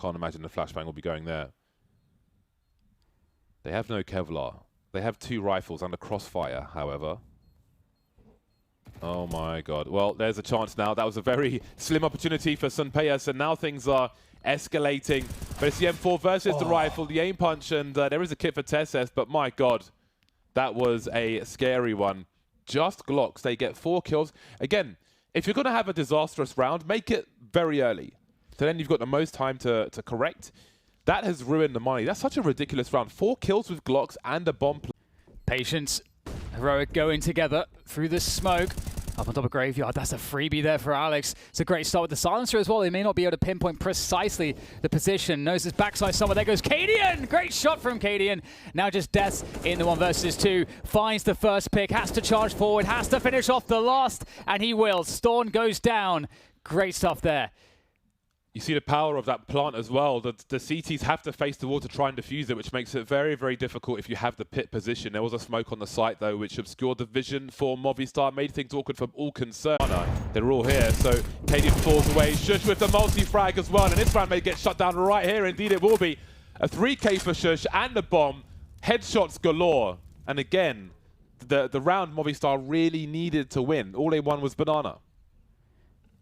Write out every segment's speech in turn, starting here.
can't imagine the flashbang will be going there. They have no Kevlar. They have 2 rifles and a crossfire, however. Oh my god. Well, there's a chance now. That was a very slim opportunity for Sunpayas, and now things are escalating. But it's the M4 versus the rifle, the aim punch, and there is a kit for Tesses, but my god, that was a scary one. Just Glocks. They get 4 kills. Again, if you're going to have a disastrous round, make it very early. So then you've got the most time to correct. That has ruined the money. That's such a ridiculous round. 4 kills with Glocks and a bomb. Patience. Heroic going together through the smoke. Up on top of Graveyard, that's a freebie there for Alex. It's a great start with the silencer as well. They may not be able to pinpoint precisely the position. Knows his backside somewhere. There goes Cadian! Great shot from Cadian. Now just Death in the 1 versus 2. Finds the first pick, has to charge forward, has to finish off the last, and he will. Storm goes down. Great stuff there. You see the power of that plant as well. The CTs have to face the wall to try and defuse it, which makes it very, very difficult if you have the pit position. There was a smoke on the site, though, which obscured the vision for Movistar, made things awkward from all concerned. They're all here, so Cadian falls away. Shush with the multi-frag as well, and this round may get shut down right here. Indeed, it will be. A 3K for Shush and a bomb. Headshots galore. And again, the round Movistar really needed to win. All they won was Banana.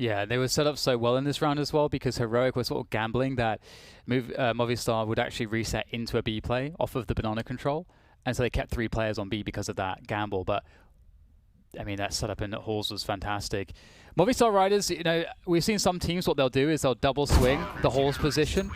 Yeah, they were set up so well in this round as well because Heroic was sort of gambling that Movistar would actually reset into a B play off of the banana control. And so they kept 3 players on B because of that gamble. But, I mean, that setup in Halls was fantastic. Movistar Riders, you know, we've seen some teams, what they'll do is they'll double swing the Halls position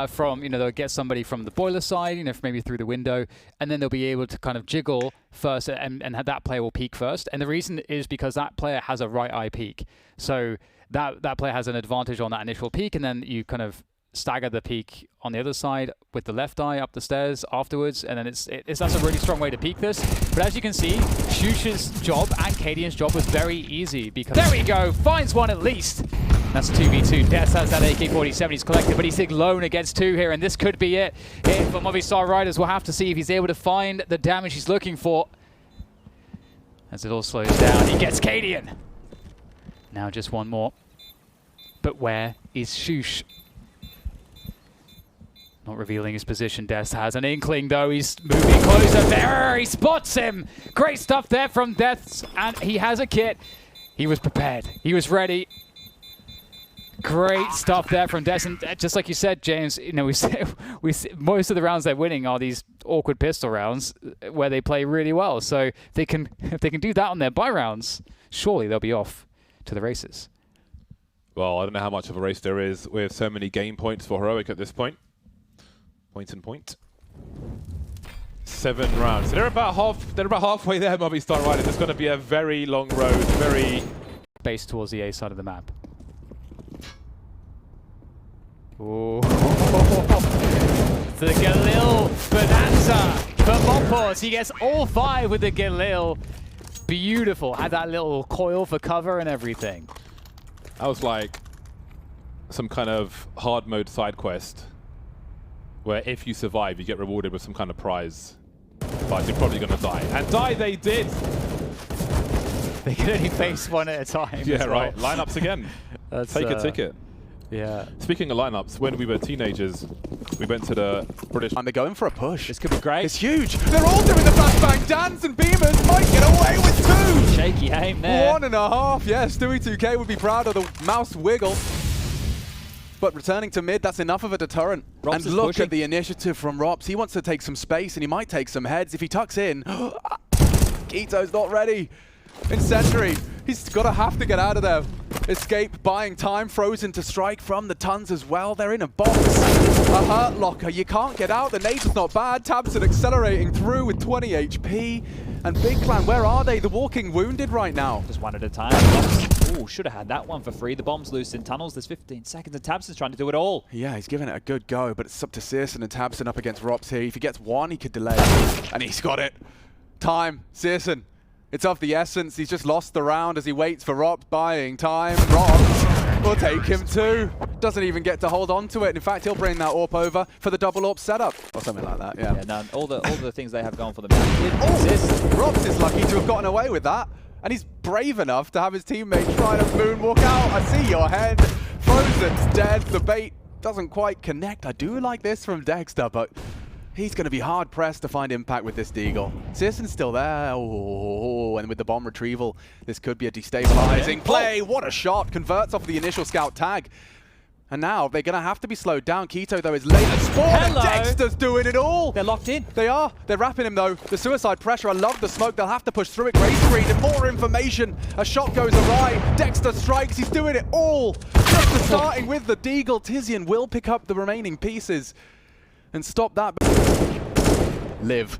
from, you know, they'll get somebody from the boiler side, you know, maybe through the window, and then they'll be able to kind of jiggle first and that player will peek first. And the reason is because that player has a right eye peek. So that player has an advantage on that initial peek, and then you kind of stagger the peek on the other side with the left eye up the stairs afterwards, and then that's a really strong way to peek this. But as you can see, Shush's job and Cadian's job was very easy because there we go, finds one at least. That's 2v2. Des has that AK-47 he's collected, but he's alone against 2 here, and this could be it here for Movistar Riders. We'll have to see if he's able to find the damage he's looking for. As it all slows down, he gets Cadian. Now just one more. But where is Shush? Not revealing his position. Des has an inkling, though. He's moving closer there. He spots him. Great stuff there from Deaths, and he has a kit. He was prepared. He was ready. Great stuff there from Des, and just like you said, James, you know, we see most of the rounds they're winning are these awkward pistol rounds where they play really well. So if they can do that on their buy rounds, surely they'll be off to the races. Well, I don't know how much of a race there is with so many game points for Heroic at this point. Point and point. 7 rounds. So they're about halfway there, Movistar Riders. It's going to be a very long road, very based towards the A side of the map. Ooh. The Galil Bonanza for Moppos. He gets all 5 with the Galil. Beautiful. Had that little coil for cover and everything. That was like some kind of hard mode side quest where if you survive, you get rewarded with some kind of prize. But you're probably going to die. And die they did! They can only face 1 at a time. Yeah, right. Lineups again. Take a ticket. Yeah. Speaking of lineups, when we were teenagers, we went to the British... And they're going for a push. This could be great. It's huge. They're all doing the flashbang dance, and Beamers might get away with 2. Shaky aim there. 1.5. Yes, Stewie 2K would be proud of the mouse wiggle. But returning to mid, that's enough of a deterrent. Rops and look pushing. at the initiative from Rops. He wants to take some space, and he might take some heads. If he tucks in, Kito's not ready. Incendiary. He's got to have to get out of there. Escape, buying time, frozen to strike from the Tons as well. They're in a box. A hurt locker. You can't get out. The nade is not bad. Tabson accelerating through with 20 HP. And Big Clan, where are they? The walking wounded right now. Just 1 at a time. Oh, should have had that one for free. The bomb's loose in tunnels. There's 15 seconds and Tabson's trying to do it all. Yeah, he's giving it a good go, but it's up to Searson and Tabson up against Rops here. If he gets 1, he could delay. And he's got it. Time. Searson. It's of the essence. He's just lost the round as he waits for Rops, buying time. Rops will take him 2. Doesn't even get to hold on to it. In fact, he'll bring that AWP over for the double AWP setup. Or something like that, yeah. Yeah, no, all the things they have going for them now did exist. Rops is lucky to have gotten away with that. And he's brave enough to have his teammate trying to moonwalk out. I see your head. Frozen's dead. The bait doesn't quite connect. I do like this from Dexter, but he's going to be hard-pressed to find impact with this deagle. Searson's still there. Oh, and with the bomb retrieval, this could be a destabilizing play. What a shot. Converts off the initial scout tag. And now they're going to have to be slowed down. Keto, though, is late at spawn, and Dexter's doing it all. They're locked in. They are. They're wrapping him, though. The suicide pressure. I love the smoke. They'll have to push through it. Gray screen and more information. A shot goes awry. Dexter strikes. He's doing it all. Just starting with the deagle. Tizian will pick up the remaining pieces and stop that. Live.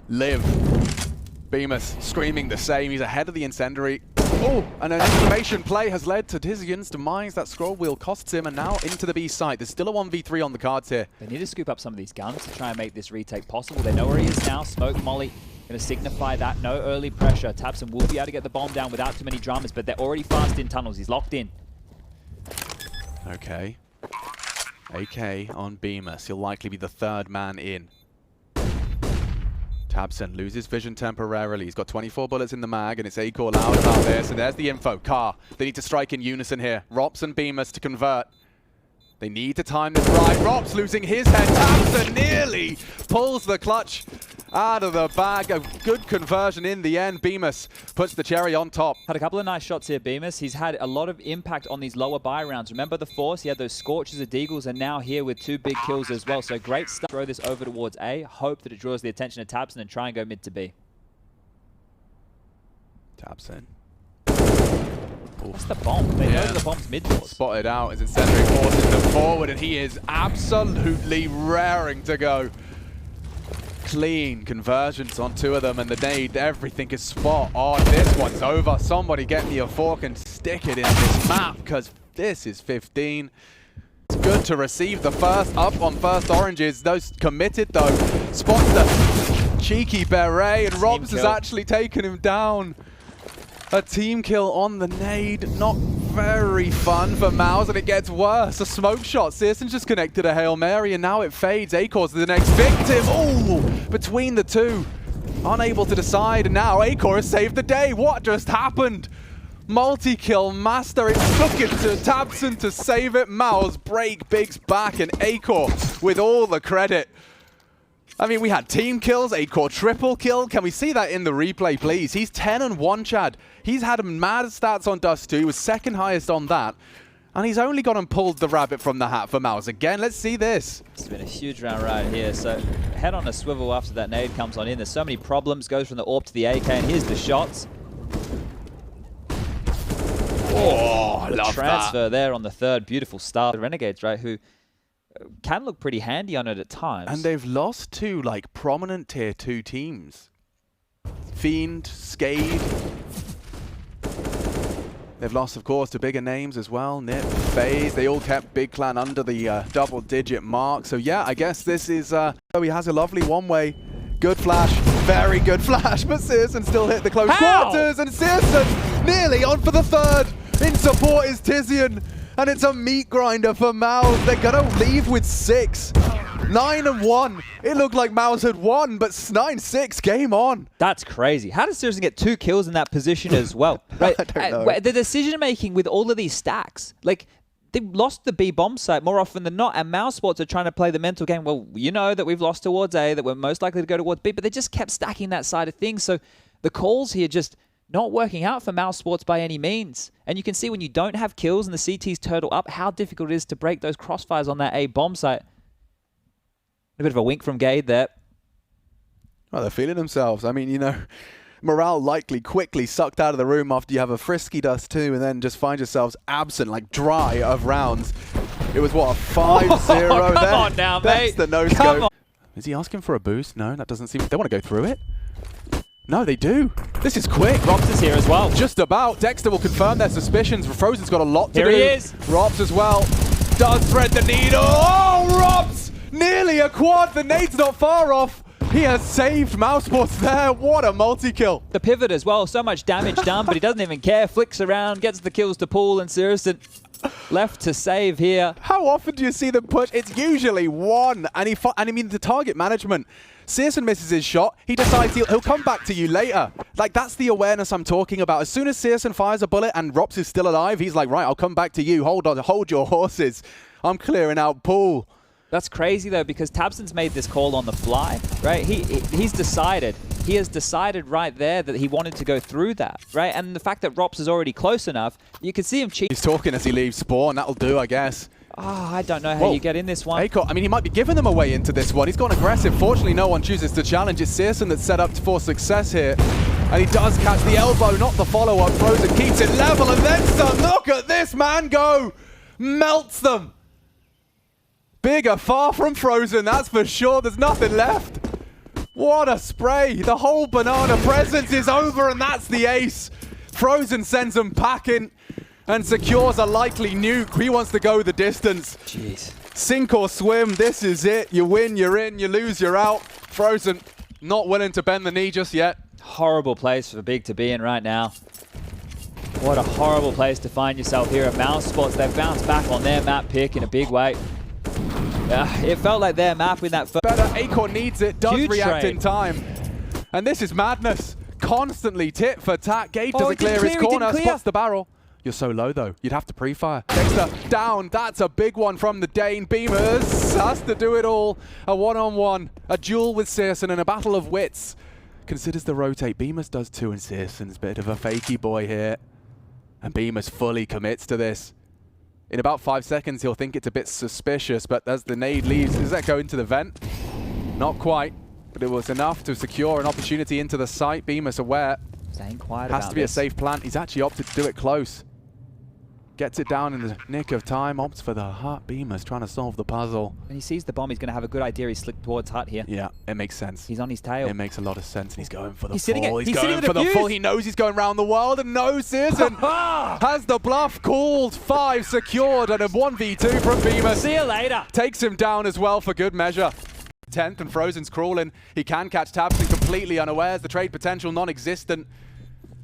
Bemis screaming the same. He's ahead of the incendiary. Oh, and an information play has led to Tizian's demise. That scroll wheel costs him, and now into the B site. There's still a 1v3 on the cards here. They need to scoop up some of these guns to try and make this retake possible. They know where he is now. Smoke molly going to signify that. No early pressure. tabseN will be able to get the bomb down without too many dramas, but they're already fast in tunnels. He's locked in. Okay. AK on Bemis. He'll likely be the third man in. tabseN loses vision temporarily. He's got 24 bullets in the mag, and it's Acor loud about this. And there's the info. Car. They need to strike in unison here. Rops and Bemis to convert. They need to time this right. Rops losing his head. tabseN nearly pulls the clutch out of the bag. A good conversion in the end. Bemis puts the cherry on top. Had a couple of nice shots here, Bemis. He's had a lot of impact on these lower buy rounds. Remember the Force? He had those scorches of deagles, and now here with 2 big kills as well. So great stuff. Throw this over towards A. Hope that it draws the attention of tabseN and try and go mid to B. tabseN. What's the bomb? They know the bomb's mid doors. Spotted out as incendiary forces them forward, and he is absolutely raring to go. Clean conversions on 2 of them, and the nade, everything is spot on. This one's over. Somebody get me a fork and stick it in this map, because this is 15. It's good to receive the first up on first oranges. Those committed, though. Spots the cheeky beret, and Robs has actually taken him down. A team kill on the nade. Not very fun for Mouse, and it gets worse. A smoke shot. searson's just connected a Hail Mary, and now it fades. Acor's the next victim. Oh, between the two. Unable to decide, and now Acor has saved the day. What just happened? Multi-kill master. It took it to tabseN to save it. Mouse break Big's back, and Acor with all the credit. I mean, we had team kills, Acor triple kill. Can we see that in the replay, please? He's 10-1, Chad. He's had mad stats on Dust 2. He was second highest on that. And he's only gone and pulled the rabbit from the hat for Mouse again. Let's see this. It's been a huge round right here. So head on a swivel after that nade comes on in. There's so many problems. Goes from the AWP to the AK, and here's the shots. Oh, I the love transfer that. there on the third. Beautiful start. The Renegades, right, who can look pretty handy on it at times. And they've lost 2 like prominent tier 2 teams. Fiend, Skade. They've lost, of course, to bigger names as well. Nip, faze. They all kept Big Clan under the double-digit mark. So yeah, I guess this is. He has a lovely one-way. Good flash, very good flash, but searson's still hit the close quarters, and searson's nearly on for the third. In support is Tizian. And it's a meat grinder for Mouse. They're going to leave with 6. 9-1. It looked like Mouse had won, but 9-6. Game on. That's crazy. How does searson's get 2 kills in that position as well? Right? I don't know. The decision-making with all of these stacks, like, they've lost the B bomb site more often than not, and mousesports are trying to play the mental game. Well, you know that we've lost towards A, that we're most likely to go towards B, but they just kept stacking that side of things. So the calls here just not working out for mousesports by any means. And you can see when you don't have kills and the CTs turtle up, how difficult it is to break those crossfires on that A bomb site. A bit of a wink from Gade there. Well, they're feeling themselves. I mean, you know, morale likely quickly sucked out of the room after you have a frisky Dust 2 and then just find yourselves absent, like dry of rounds. It was, what, a 5-0 there? Come on now, mate. That's the no-scope. Is he asking for a boost? No, that doesn't seem... They want to go through it? No, they do. This is quick. Rops is here as well. Just about. Dexter will confirm their suspicions. Frozen's got a lot to do. Here he is. Rops as well. Does thread the needle. Oh, Rops! Nearly a quad. The nade's not far off. He has saved mousesports there. What a multi-kill. The pivot as well. So much damage done, but he doesn't even care. Flicks around, gets the kills to Pool, and searson's left to save here. How often do you see them push? It's usually 1. And I mean, the target management. searson's misses his shot. He decides he'll come back to you later. Like, that's the awareness I'm talking about. As soon as searson's fires a bullet and Rops is still alive, he's like, right, I'll come back to you. Hold on, hold your horses. I'm clearing out pool. That's crazy though, because Tabson's made this call on the fly, right? He's decided. He has decided right there that he wanted to go through that, right? And the fact that Rops is already close enough, you can see him cheat. He's talking as he leaves spawn. That'll do, I guess. I don't know how you get in this one. Aiko, I mean, he might be giving them away into this one. He's gone aggressive. Fortunately, no one chooses to challenge. It's Searson that's set up for success here. And he does catch the elbow, not the follow-up. Frozen keeps it level and then some. Look at this man go. Melts them. Bigger, far from Frozen, that's for sure. There's nothing left. What a spray. The whole banana presence is over, and that's the ace. Frozen sends them packing and secures a likely nuke. He wants to go the distance. Jeez. Sink or swim, this is it. You win, you're in. You lose, you're out. Frozen not willing to bend the knee just yet. Horrible place for Big to be in right now. What a horrible place to find yourself here at mousesports. They've bounced back on their map pick in a big way. It felt like their map in that first. Better, Acorn needs it, does Huge react trade. in time. And this is madness. Constantly tit for tat. Gage doesn't clear his corner, spots the barrel. You're so low though, you'd have to pre-fire. Dexter down, that's a big one from the Dane. Beamers has to do it all. A one-on-one, a duel with Searson and a battle of wits. Considers the rotate, Beamers does too, and Searson's a bit of a fakey boy here. And Beamers fully commits to this. In about 5 seconds, he'll think it's a bit suspicious, but as the nade leaves, does that go into the vent? Not quite, but it was enough to secure an opportunity into the site. Beamers aware. Staying quiet Has to be a safe plant. He's actually opted to do it close. Gets it down in the nick of time, opts for the hut. Beamers trying to solve the puzzle. When he sees the bomb, he's going to have a good idea. He's slipped towards hut here. Yeah, it makes sense. He's on his tail. It makes a lot of sense, and he's going for the He's full. sitting it. He's going for the full. He knows he's going around the world, and knows Searson has the bluff called. 5 secured, and a 1v2 from Beamers. See you later. Takes him down as well for good measure. 10th, and Frozen's crawling. He can catch Tabson completely unawares. The trade potential non-existent.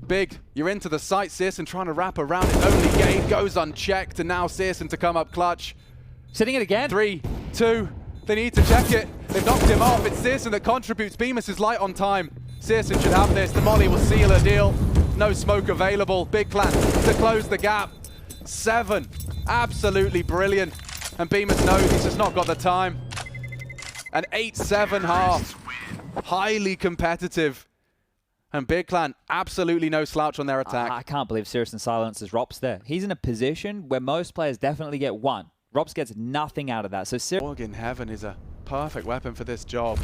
Big, you're into the site. Searson trying to wrap around it. Only game goes unchecked, and now Searson to come up clutch. Sitting it again. 3, 2, they need to check it. They've knocked him off. It's Searson that contributes. Bemis is light on time. Searson should have this. The molly will seal a deal. No smoke available. Big plan to close the gap. 7, absolutely brilliant. And Bemis knows he's just not got the time. An 8-7 half. Highly competitive. And Big Clan, absolutely no slouch on their attack. I can't believe Searson silences Rops there. He's in a position where most players definitely get one. Rops gets nothing out of that. So Org in heaven is a perfect weapon for this job.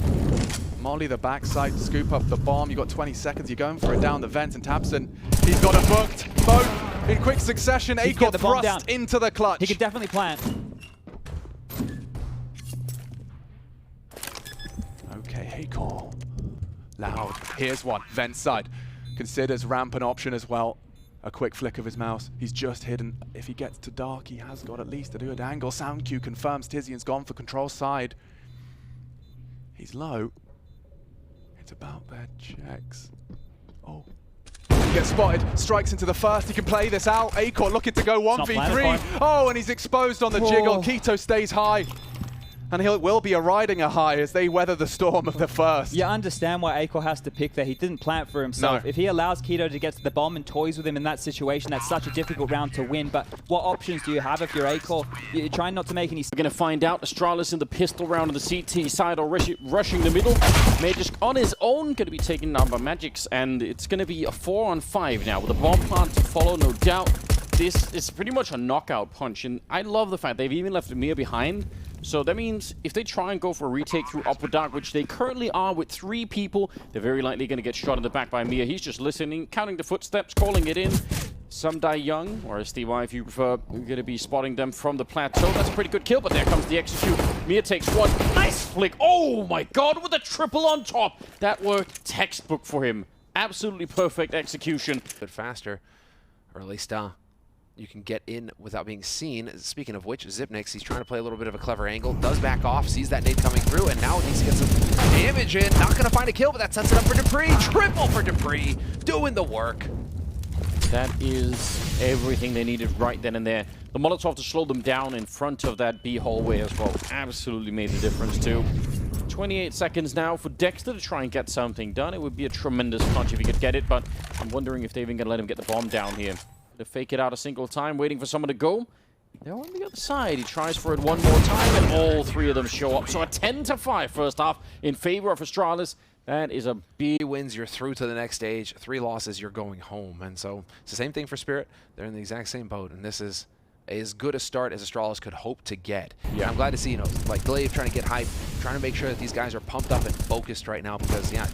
Molly the backside, scoop up the bomb. You've got 20 seconds. You're going for it down the vent. And Tabson, he's got it booked. Both in quick succession. Acorn thrust into the clutch. He can definitely plant. Okay, Acorn. Loud. Here's one. Vent side. Considers ramp an option as well. A quick flick of his mouse. He's just hidden. If he gets to dark, he has got at least a good angle. Sound cue confirms Tizian's gone for control side. He's low. It's about their checks. Oh. He gets spotted. Strikes into the first. He can play this out. Acorn looking to go 1v3. Oh, and he's exposed on the jiggle. Keto stays high. And he will be riding a high as they weather the storm of the first. You understand why Aiko has to pick there. He didn't plant for himself. No. If he allows Keto to get to the bomb and toys with him in that situation, that's such a difficult round to win. But what options do you have if you're Aiko? You're trying not to make any... We're going to find out. Astralis in the pistol round on the CT side or rushing the middle. Magic on his own, going to be taken down by Magix. And it's going to be a 4-on-5 now with a bomb plant to follow, no doubt. This is pretty much a knockout punch. And I love the fact they've even left Mir behind. So that means if they try and go for a retake through Upper Dark, which they currently are with 3 people, they're very likely going to get shot in the back by Mir. He's just listening, counting the footsteps, calling it in. Some die young, or STY if you prefer, we're going to be spotting them from the plateau. That's a pretty good kill, but there comes the execute. Mir takes one. Nice flick. Oh my god, with a triple on top. That worked textbook for him. Absolutely perfect execution. But faster, or at least you can get in without being seen. Speaking of which, Zipnix, he's trying to play a little bit of a clever angle, does back off, sees that nade coming through, and now needs to get some damage in. Not going to find a kill, but that sets it up for Dupree. Triple for Dupree, doing the work. That is everything they needed right then and there. The Molotov to slow them down in front of that B hallway as well. Absolutely made the difference too. 28 seconds now for Dexter to try and get something done. It would be a tremendous punch if he could get it, but I'm wondering if they're even going to let him get the bomb down here. To fake it out a single time, waiting for someone to go. They're on the other side. He tries for it one more time, and all three of them show up. So a 10-5 first half in favor of Astralis. That is a big... 3 wins, you're through to the next stage. 3 losses, you're going home. And so it's the same thing for Spirit. They're in the exact same boat, and this is as good a start as Astralis could hope to get. Yeah, I'm glad to see, you know, like Glaive trying to get hype, trying to make sure that these guys are pumped up and focused right now, because yeah,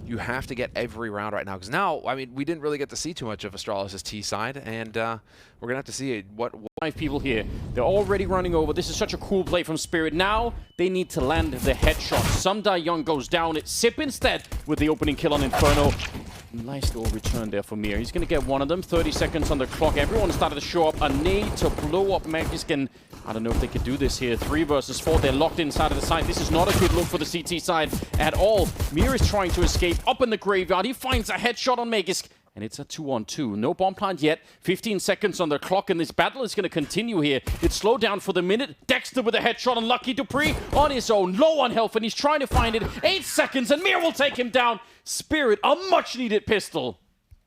you have to get every round right now, because now, I mean, we didn't really get to see too much of Astralis' T side, and we're gonna have to see what 5 people here. They're already running over. This is such a cool play from Spirit. Now they need to land the headshot. Some Die Young goes down. It's Sip instead with the opening kill on Inferno. Nice little return there for Mir. He's going to get one of them. 30 seconds on the clock. Everyone started to show up. A nade to blow up Magisk, and I don't know if they could do this here. 3 versus 4. They're locked inside of the side. This is not a good look for the CT side at all. Mir is trying to escape up in the graveyard. He finds a headshot on Magisk, and it's a 2-on-2. No bomb plant yet. 15 seconds on the clock, and this battle is going to continue here. It's slowed down for the minute. Dexter with a headshot on Lucky Dupree on his own. Low on health, and he's trying to find it. 8 seconds, and Mir will take him down. Spirit, a much-needed pistol.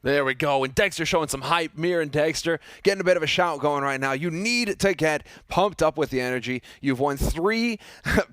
There we go, and Dexter showing some hype. Mir and Dexter getting a bit of a shout going right now. You need to get pumped up with the energy. You've won 3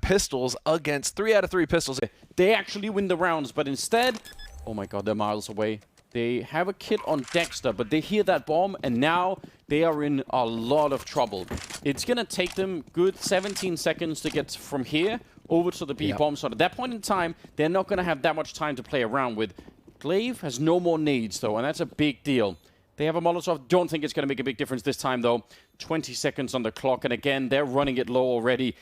pistols against 3 out of 3 pistols. They actually win the rounds, but instead, oh my god, they're miles away. They have a kit on Dexter, but they hear that bomb, and now they are in a lot of trouble. It's going to take them good 17 seconds to get from here over to the B bomb. So at that point in time, they're not going to have that much time to play around with. Glaive has no more nades, though, and that's a big deal. They have a Molotov. Don't think it's going to make a big difference this time, though. 20 seconds on the clock, and again, they're running it low already.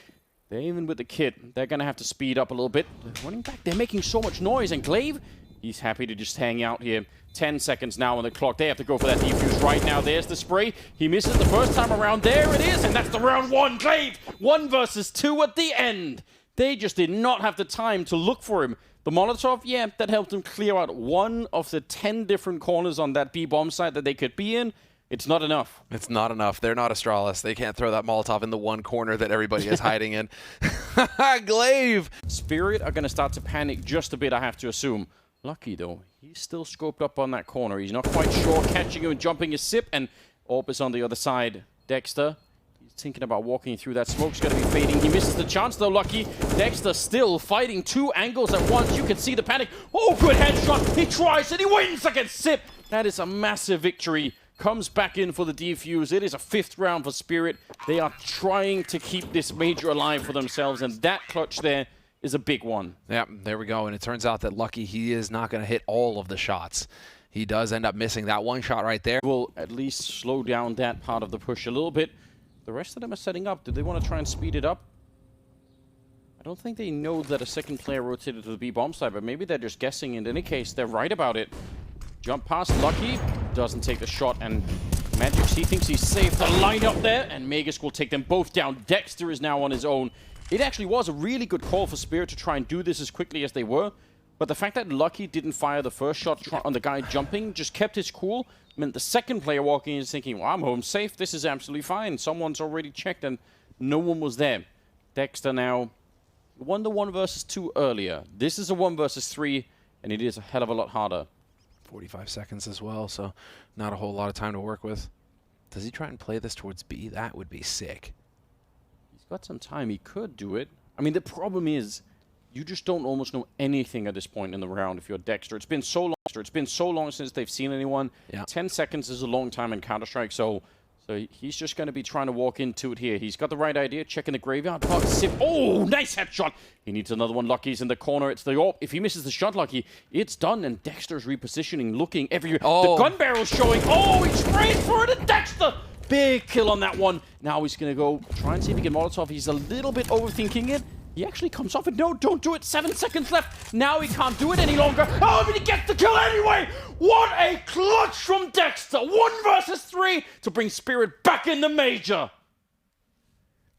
They're even with the kit. They're going to have to speed up a little bit. They're running back. They're making so much noise, and Glaive, he's happy to just hang out here. 10 seconds now on the clock. They have to go for that defuse right now. There's the spray. He misses the first time around. There it is, and that's the round 1. Glaive, 1 versus 2 at the end. They just did not have the time to look for him. The Molotov, yeah, that helped them clear out 1 of the 10 different corners on that B bomb site that they could be in. It's not enough. It's not enough. They're not Astralis. They can't throw that Molotov in the one corner that everybody is hiding in. Glaive! Spirit are going to start to panic just a bit, I have to assume. Lucky, though. He's still scoped up on that corner. He's not quite sure. Catching him and jumping his Sip, and Orb is on the other side. Dexter, he's thinking about walking through that. Smoke's going to be fading. He misses the chance, though, Lucky. Dexter still fighting 2 angles at once. You can see the panic. Oh, good headshot. He tries, and he wins against Sip. That is a massive victory. Comes back in for the defuse. It is a 5th round for Spirit. They are trying to keep this major alive for themselves, and that clutch there is a big one. Yeah, there we go. And it turns out that Lucky, he is not going to hit all of the shots. He does end up missing that one shot right there. Will at least slow down that part of the push a little bit. The rest of them are setting up. Do they want to try and speed it up? I don't think they know that a second player rotated to the B bomb side, but maybe they're just guessing. In any case, they're right about it. Jump past Lucky, doesn't take the shot, and Magisk, he thinks he's safe. The line up there, and Magisk will take them both down. Dexter is now on his own. It actually was a really good call for Spirit to try and do this as quickly as they were, but the fact that Lucky didn't fire the first shot on the guy jumping, just kept his cool, meant the second player walking in is thinking, well, I'm home safe, this is absolutely fine. Someone's already checked, and no one was there. Dexter now won the 1 versus 2 earlier. This is a 1 versus 3, and it is a hell of a lot harder. 45 seconds as well, so not a whole lot of time to work with. Does he try and play this towards B? That would be sick. He's got some time. He could do it. I mean, the problem is you just don't almost know anything at this point in the round if you're Dexter. It's been so long. It's been so long since they've seen anyone. Yeah. 10 seconds is a long time in Counter-Strike, so he's just going to be trying to walk into it here. He's got the right idea, checking the graveyard. Oh, nice headshot. He needs another one. Lucky's in the corner. It's the Orb. If he misses the shot, Lucky, it's done. And Dexter's repositioning, looking everywhere. Oh. The gun barrel's showing. Oh, he sprays for it, and Dexter. Big kill on that one. Now he's going to go try and see if he can Molotov. He's a little bit overthinking it. He actually comes off it. No, don't do it. 7 seconds left. Now he can't do it any longer. Oh, but he gets the kill anyway. What a clutch from Dexter. 1 versus 3 to bring Spirit back in the major.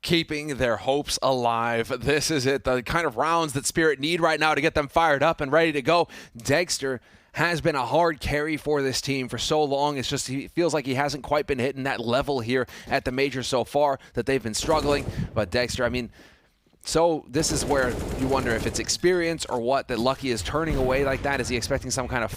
Keeping their hopes alive. This is it. The kind of rounds that Spirit need right now to get them fired up and ready to go. Dexter has been a hard carry for this team for so long. It's just he feels like he hasn't quite been hitting that level here at the major so far, that they've been struggling. But Dexter, I mean, so this is where you wonder if it's experience or what, that Lucky is turning away like that. Is he expecting some kind of